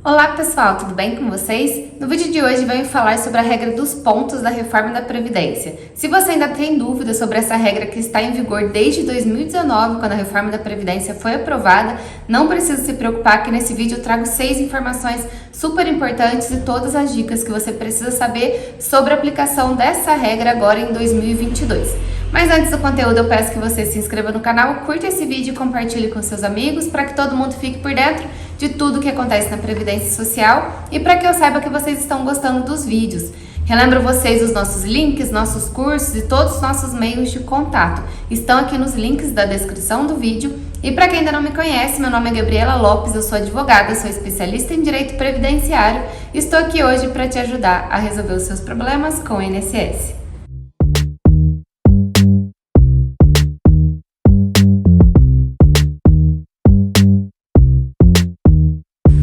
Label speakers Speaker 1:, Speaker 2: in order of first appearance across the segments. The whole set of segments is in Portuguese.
Speaker 1: Olá pessoal, tudo bem com vocês? No vídeo de hoje venho falar sobre a regra dos pontos da reforma da Previdência. Se você ainda tem dúvida sobre essa regra que está em vigor desde 2019, quando a reforma da Previdência foi aprovada, não precisa se preocupar que nesse vídeo eu trago 6 informações super importantes e todas as dicas que você precisa saber sobre a aplicação dessa regra agora em 2022. Mas antes do conteúdo, eu peço que você se inscreva no canal, curta esse vídeo e compartilhe com seus amigos para que todo mundo fique por dentro de tudo que acontece na Previdência Social e para que eu saiba que vocês estão gostando dos vídeos. Relembro vocês os nossos links, nossos cursos e todos os nossos meios de contato. Estão aqui nos links da descrição do vídeo. E para quem ainda não me conhece, meu nome é Gabriela Lopes, eu sou advogada, sou especialista em direito previdenciário e estou aqui hoje para te ajudar a resolver os seus problemas com o INSS.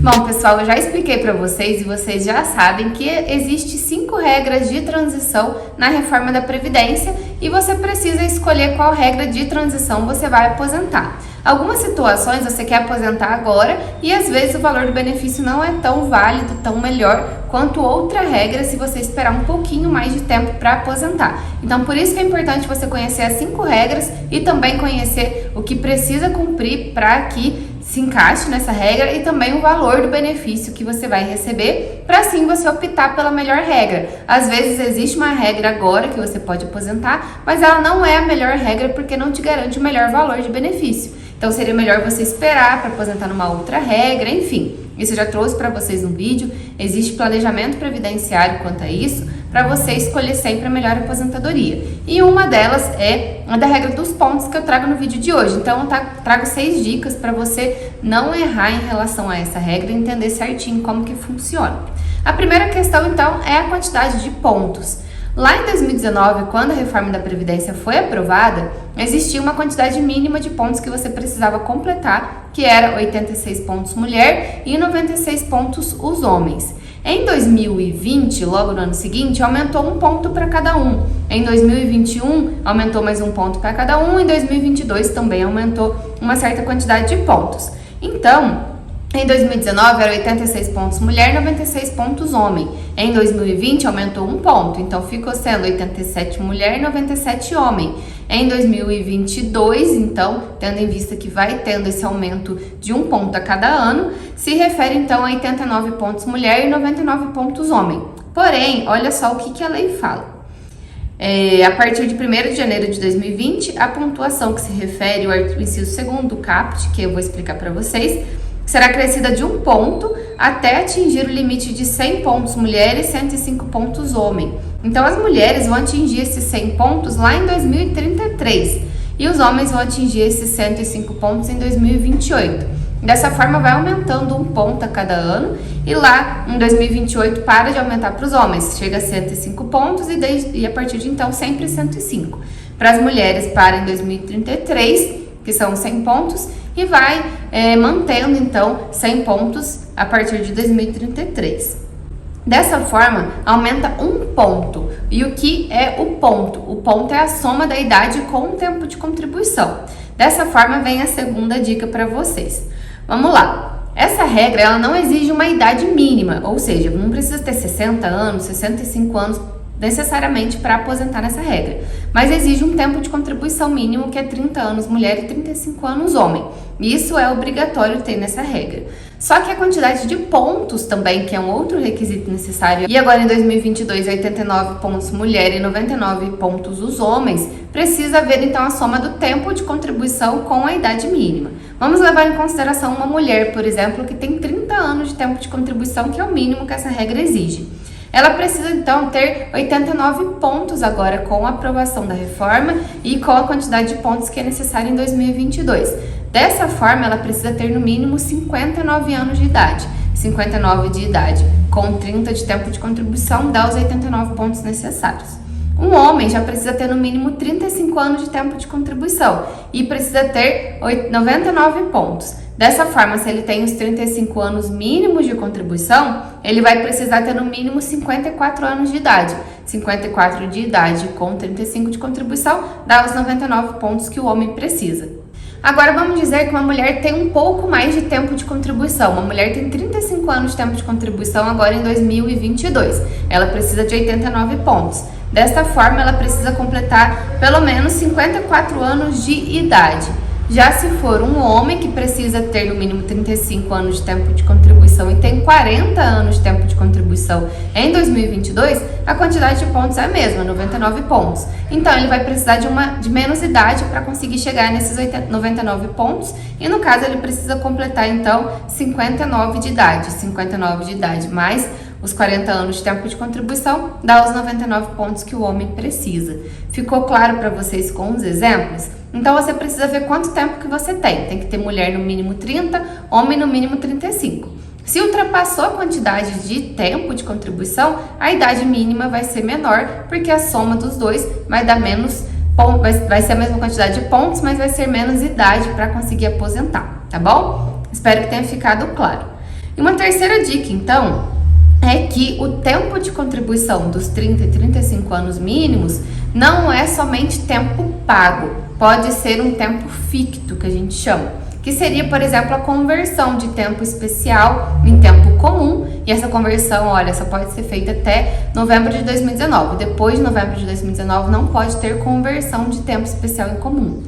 Speaker 1: Bom, pessoal, eu já expliquei para vocês e vocês já sabem que existem 5 regras de transição na reforma da Previdência e você precisa escolher qual regra de transição você vai aposentar. Algumas situações você quer aposentar agora e às vezes o valor do benefício não é tão válido, tão melhor quanto outra regra se você esperar um pouquinho mais de tempo para aposentar. Então, por isso que é importante você conhecer as 5 regras e também conhecer o que precisa cumprir para que se encaixe nessa regra e também o valor do benefício que você vai receber, para assim você optar pela melhor regra. Às vezes existe uma regra agora que você pode aposentar, mas ela não é a melhor regra porque não te garante o melhor valor de benefício. Então seria melhor você esperar para aposentar numa outra regra, enfim. Isso eu já trouxe para vocês no vídeo, existe planejamento previdenciário quanto a isso, para você escolher sempre a melhor aposentadoria. E uma delas é a da regra dos pontos que eu trago no vídeo de hoje. Então eu trago 6 dicas para você não errar em relação a essa regra e entender certinho como que funciona. A primeira questão então é a quantidade de pontos. Lá em 2019, quando a reforma da Previdência foi aprovada, existia uma quantidade mínima de pontos que você precisava completar, que era 86 pontos mulher e 96 pontos os homens. Em 2020, logo no ano seguinte, aumentou um ponto para cada um. Em 2021, aumentou mais um ponto para cada um. Em 2022 também aumentou uma certa quantidade de pontos. Então, em 2019 era 86 pontos mulher e 96 pontos homem. Em 2020 aumentou um ponto, então ficou sendo 87 mulher e 97 homem. Em 2022, então, tendo em vista que vai tendo esse aumento de um ponto a cada ano, se refere então a 89 pontos mulher e 99 pontos homem. Porém, olha só o que a lei fala. A partir de 1º de janeiro de 2020, a pontuação que se refere ao inciso 2º do CAPT, que eu vou explicar para vocês, será crescida de um ponto até atingir o limite de 100 pontos mulher e 105 pontos homem. Então, as mulheres vão atingir esses 100 pontos lá em 2033 e os homens vão atingir esses 105 pontos em 2028. Dessa forma, vai aumentando um ponto a cada ano e lá em 2028 para de aumentar para os homens, chega a 105 pontos e a partir de então sempre 105. Para as mulheres para em 2033, que são 100 pontos, e vai mantendo então 100 pontos a partir de 2033. Dessa forma, aumenta um ponto. E o que é o ponto? O ponto é a soma da idade com o tempo de contribuição. Dessa forma, vem a segunda dica para vocês. Vamos lá. Essa regra ela não exige uma idade mínima, ou seja, não precisa ter 60 anos, 65 anos necessariamente para aposentar nessa regra, mas exige um tempo de contribuição mínimo que é 30 anos mulher e 35 anos homem. Isso é obrigatório ter nessa regra. Só que a quantidade de pontos também, que é um outro requisito necessário, e agora em 2022 89 pontos mulher e 99 pontos os homens, precisa haver então a soma do tempo de contribuição com a idade mínima. Vamos levar em consideração uma mulher, por exemplo, que tem 30 anos de tempo de contribuição, que é o mínimo que essa regra exige. Ela precisa então ter 89 pontos agora com a aprovação da reforma e com a quantidade de pontos que é necessária em 2022. Dessa forma, ela precisa ter no mínimo 59 anos de idade. 59 de idade com 30 de tempo de contribuição dá os 89 pontos necessários. Um homem já precisa ter no mínimo 35 anos de tempo de contribuição e precisa ter 99 pontos. Dessa forma, se ele tem os 35 anos mínimos de contribuição, ele vai precisar ter no mínimo 54 anos de idade. 54 de idade com 35 de contribuição dá os 99 pontos que o homem precisa. Agora vamos dizer que uma mulher tem um pouco mais de tempo de contribuição. Uma mulher tem 35 anos de tempo de contribuição agora em 2022. Ela precisa de 89 pontos. Desta forma, ela precisa completar pelo menos 54 anos de idade. Já se for um homem que precisa ter no mínimo 35 anos de tempo de contribuição e tem 40 anos de tempo de contribuição em 2022, a quantidade de pontos é a mesma, 99 pontos. Então, ele vai precisar de menos idade para conseguir chegar nesses 99 pontos e, no caso, ele precisa completar, então, 59 de idade. 59 de idade mais os 40 anos de tempo de contribuição dá os 99 pontos que o homem precisa. Ficou claro para vocês com os exemplos? Então você precisa ver quanto tempo que você tem. Tem que ter mulher no mínimo 30, homem no mínimo 35. Se ultrapassou a quantidade de tempo de contribuição, a idade mínima vai ser menor, porque a soma dos dois vai dar menos, vai ser a mesma quantidade de pontos, mas vai ser menos idade para conseguir aposentar, tá bom? Espero que tenha ficado claro. E uma terceira dica, então, é que o tempo de contribuição dos 30 e 35 anos mínimos não é somente tempo pago, pode ser um tempo ficto, que a gente chama, que seria, por exemplo, a conversão de tempo especial em tempo comum, e essa conversão, olha, só pode ser feita até novembro de 2019, depois de novembro de 2019 não pode ter conversão de tempo especial em comum.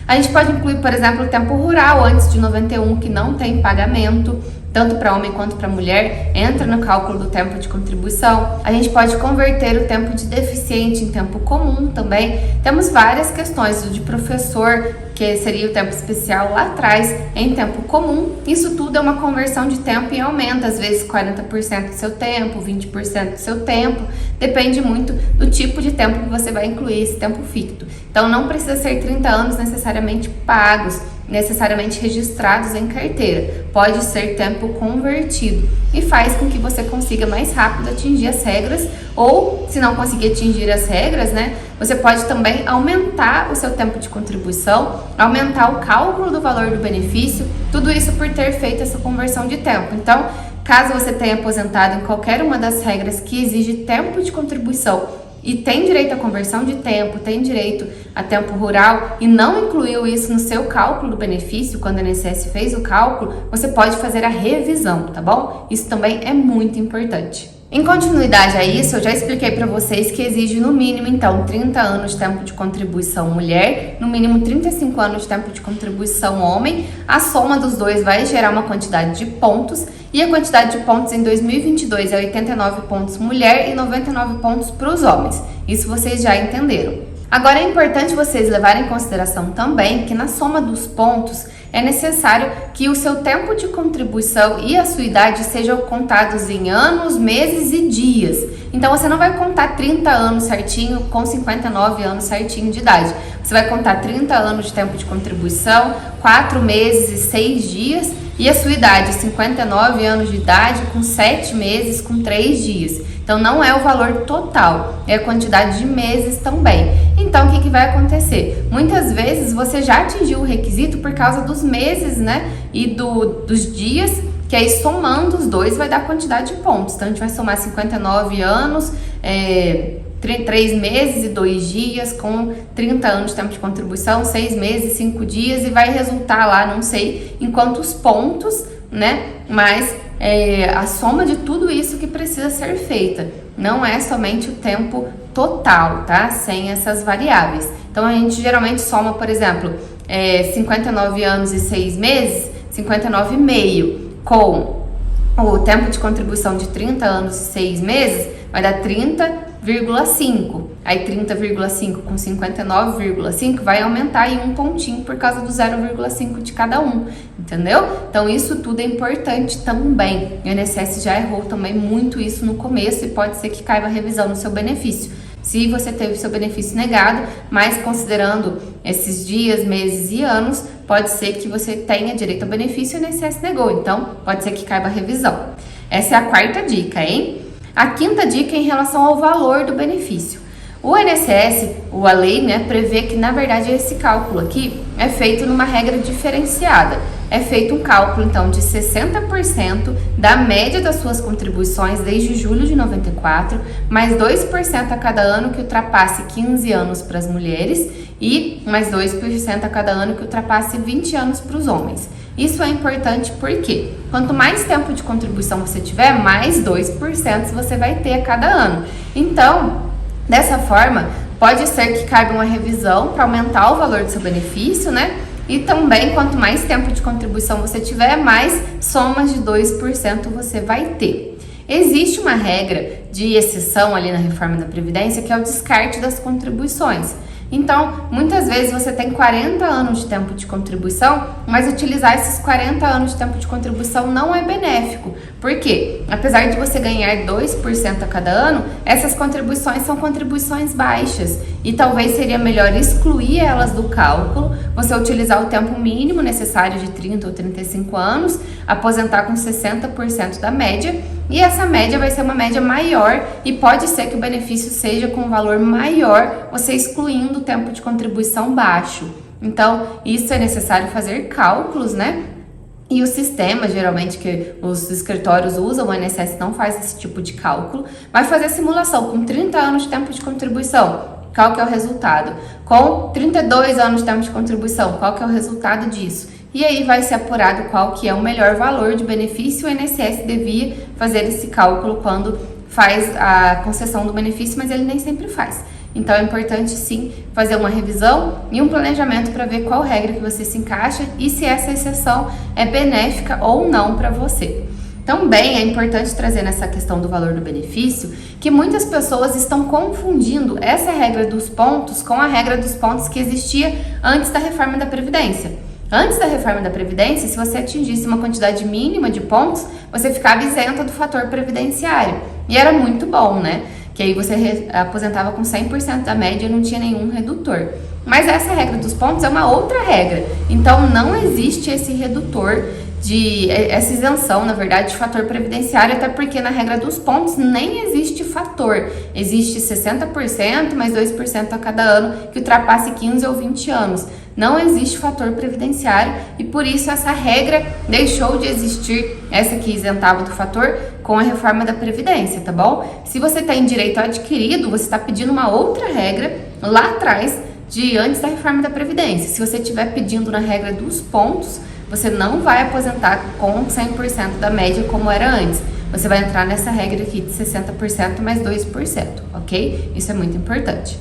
Speaker 1: A gente pode incluir, por exemplo, o tempo rural antes de 91, que não tem pagamento, tanto para homem quanto para mulher, entra no cálculo do tempo de contribuição. A gente pode converter o tempo de deficiente em tempo comum também. Temos várias questões, o de professor, que seria o tempo especial lá atrás, em tempo comum. Isso tudo é uma conversão de tempo e aumenta, às vezes 40% do seu tempo, 20% do seu tempo, depende muito do tipo de tempo que você vai incluir esse tempo ficto. Então não precisa ser 30 anos necessariamente pagos, necessariamente registrados em carteira, pode ser tempo convertido e faz com que você consiga mais rápido atingir as regras, ou se não conseguir atingir as regras, né, você pode também aumentar o seu tempo de contribuição, aumentar o cálculo do valor do benefício, tudo isso por ter feito essa conversão de tempo. Então, caso você tenha aposentado em qualquer uma das regras que exige tempo de contribuição e tem direito à conversão de tempo, tem direito a tempo rural e não incluiu isso no seu cálculo do benefício, quando a INSS fez o cálculo, você pode fazer a revisão, tá bom? Isso também é muito importante. Em continuidade a isso, eu já expliquei para vocês que exige no mínimo, então, 30 anos de tempo de contribuição mulher, no mínimo 35 anos de tempo de contribuição homem. A soma dos dois vai gerar uma quantidade de pontos, e a quantidade de pontos em 2022 é 89 pontos mulher e 99 pontos para os homens. Isso vocês já entenderam. Agora é importante vocês levarem em consideração também que na soma dos pontos é necessário que o seu tempo de contribuição e a sua idade sejam contados em anos, meses e dias. Então você não vai contar 30 anos certinho com 59 anos certinho de idade. Você vai contar 30 anos de tempo de contribuição, 4 meses e 6 dias, e a sua idade, 59 anos de idade, com 7 meses, com 3 dias. Então, não é o valor total, é a quantidade de meses também. Então, o que vai acontecer? Muitas vezes, você já atingiu o requisito por causa dos meses, né? E dos dias, que aí somando os dois vai dar a quantidade de pontos. Então, a gente vai somar 59 anos, 3 meses e 2 dias, com 30 anos de tempo de contribuição, 6 meses e 5 dias, e vai resultar lá, não sei em quantos pontos, né? Mas a soma de tudo isso que precisa ser feita. Não é somente o tempo total, tá? Sem essas variáveis. Então, a gente geralmente soma, por exemplo, 59 anos e 6 meses, 59,5, com o tempo de contribuição de 30 anos e 6 meses, vai dar 30,5. Aí 30,5 com 59,5 vai aumentar em um pontinho por causa do 0,5 de cada um, entendeu? Então isso tudo é importante também. O INSS já errou também muito isso no começo e pode ser que caiba a revisão no seu benefício. Se você teve seu benefício negado, mas considerando esses dias, meses e anos, pode ser que você tenha direito ao benefício e o INSS negou. Então pode ser que caiba a revisão. Essa é a quarta dica, hein? A quinta dica é em relação ao valor do benefício. O INSS, a lei, né, prevê que, na verdade, esse cálculo aqui é feito numa regra diferenciada. É feito um cálculo, então, de 60% da média das suas contribuições desde julho de 94, mais 2% a cada ano que ultrapasse 15 anos para as mulheres e mais 2% a cada ano que ultrapasse 20 anos para os homens. Isso é importante porque quanto mais tempo de contribuição você tiver, mais 2% você vai ter a cada ano. Então, dessa forma, pode ser que caiba uma revisão para aumentar o valor do seu benefício, né? E também, quanto mais tempo de contribuição você tiver, mais somas de 2% você vai ter. Existe uma regra de exceção ali na reforma da Previdência, que é o descarte das contribuições. Então, muitas vezes você tem 40 anos de tempo de contribuição, mas utilizar esses 40 anos de tempo de contribuição não é benéfico. Por quê? Apesar de você ganhar 2% a cada ano, essas contribuições são contribuições baixas e talvez seria melhor excluir elas do cálculo, você utilizar o tempo mínimo necessário de 30 ou 35 anos, aposentar com 60% da média, e essa média vai ser uma média maior e pode ser que o benefício seja com um valor maior, você excluindo o tempo de contribuição baixo. Então, isso é necessário fazer cálculos, né? E o sistema, geralmente, que os escritórios usam, o INSS não faz esse tipo de cálculo, vai fazer simulação com 30 anos de tempo de contribuição. Qual que é o resultado? Com 32 anos de tempo de contribuição, qual que é o resultado disso? E aí vai ser apurado qual que é o melhor valor de benefício. O INSS devia fazer esse cálculo quando faz a concessão do benefício, mas ele nem sempre faz. Então é importante sim fazer uma revisão e um planejamento para ver qual regra que você se encaixa e se essa exceção é benéfica ou não para você. Também é importante trazer nessa questão do valor do benefício que muitas pessoas estão confundindo essa regra dos pontos com a regra dos pontos que existia antes da reforma da Previdência. Antes da reforma da Previdência, se você atingisse uma quantidade mínima de pontos, você ficava isenta do fator previdenciário. E era muito bom, né? Que aí você aposentava com 100% da média e não tinha nenhum redutor. Mas essa regra dos pontos é uma outra regra. Então, não existe esse redutor, essa isenção, na verdade, de fator previdenciário, até porque na regra dos pontos nem existe fator. Existe 60% mais 2% a cada ano que ultrapasse 15 ou 20 anos. Não existe fator previdenciário e por isso essa regra deixou de existir, essa que isentava do fator, com a reforma da Previdência, tá bom? Se você tem direito adquirido, você está pedindo uma outra regra lá atrás, antes da reforma da Previdência. Se você estiver pedindo na regra dos pontos, você não vai aposentar com 100% da média como era antes. Você vai entrar nessa regra aqui de 60% mais 2%, ok? Isso é muito importante.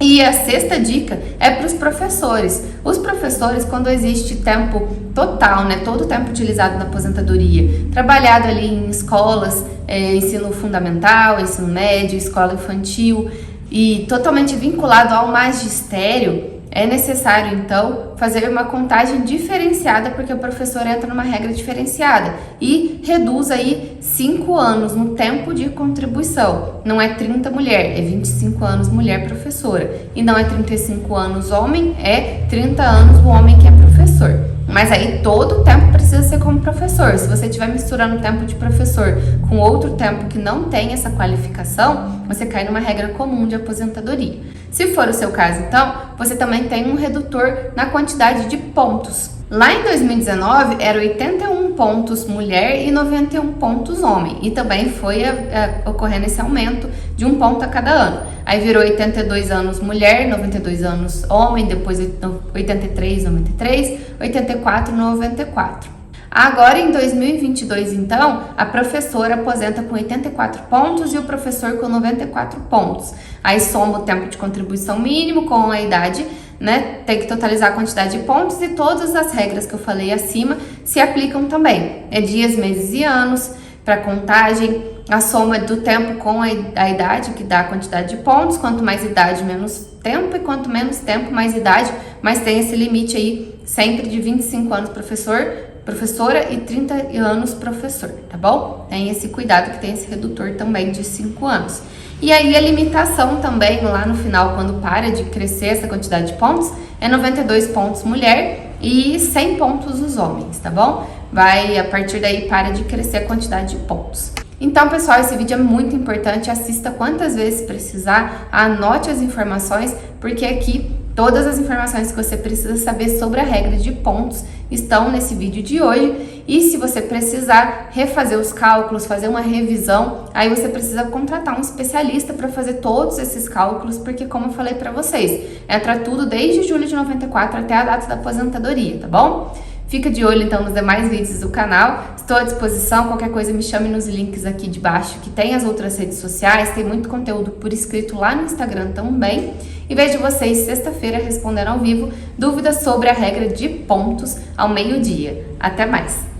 Speaker 1: E a sexta dica é para os professores. Os professores, quando existe tempo total, né, todo o tempo utilizado na aposentadoria, trabalhado ali em escolas, ensino fundamental, ensino médio, escola infantil e totalmente vinculado ao magistério, é necessário, então, fazer uma contagem diferenciada, porque o professor entra numa regra diferenciada e reduz aí 5 anos no tempo de contribuição. Não é 30 mulher, é 25 anos mulher professora. E não é 35 anos homem, é 30 anos o homem que é professor. Mas aí todo o tempo precisa ser como professor. Se você estiver misturando o tempo de professor com outro tempo que não tem essa qualificação, você cai numa regra comum de aposentadoria. Se for o seu caso, então, você também tem um redutor na quantidade de pontos. Lá em 2019, era 81 pontos mulher e 91 pontos homem. E também foi ocorrendo esse aumento de 1 ponto a cada ano. Aí virou 82 anos mulher, 92 anos homem, depois 83, 93, 84, 94. Agora, em 2022, então, a professora aposenta com 84 pontos e o professor com 94 pontos. Aí soma o tempo de contribuição mínimo com a idade, né? Tem que totalizar a quantidade de pontos e todas as regras que eu falei acima se aplicam também. É dias, meses e anos para contagem, a soma do tempo com a idade, que dá a quantidade de pontos. Quanto mais idade, menos tempo, e quanto menos tempo, mais idade, mas tem esse limite aí sempre de 25 anos professora e 30 anos professor, tá bom? Tem esse cuidado que tem esse redutor também de 5 anos. E aí a limitação também lá no final, quando para de crescer essa quantidade de pontos, é 92 pontos mulher e 100 pontos os homens, tá bom? A partir daí para de crescer a quantidade de pontos. Então, pessoal, esse vídeo é muito importante, assista quantas vezes precisar, anote as informações, porque aqui todas as informações que você precisa saber sobre a regra de pontos estão nesse vídeo de hoje. e se você precisar refazer os cálculos, fazer uma revisão, aí você precisa contratar um especialista para fazer todos esses cálculos, porque como eu falei para vocês, entra tudo desde julho de 94 até a data da aposentadoria, tá bom? Fica de olho então nos demais vídeos do canal, estou à disposição, qualquer coisa me chame nos links aqui de baixo que tem as outras redes sociais, tem muito conteúdo por escrito lá no Instagram também. E vejo vocês sexta-feira respondendo ao vivo dúvidas sobre a regra de pontos ao meio-dia. Até mais!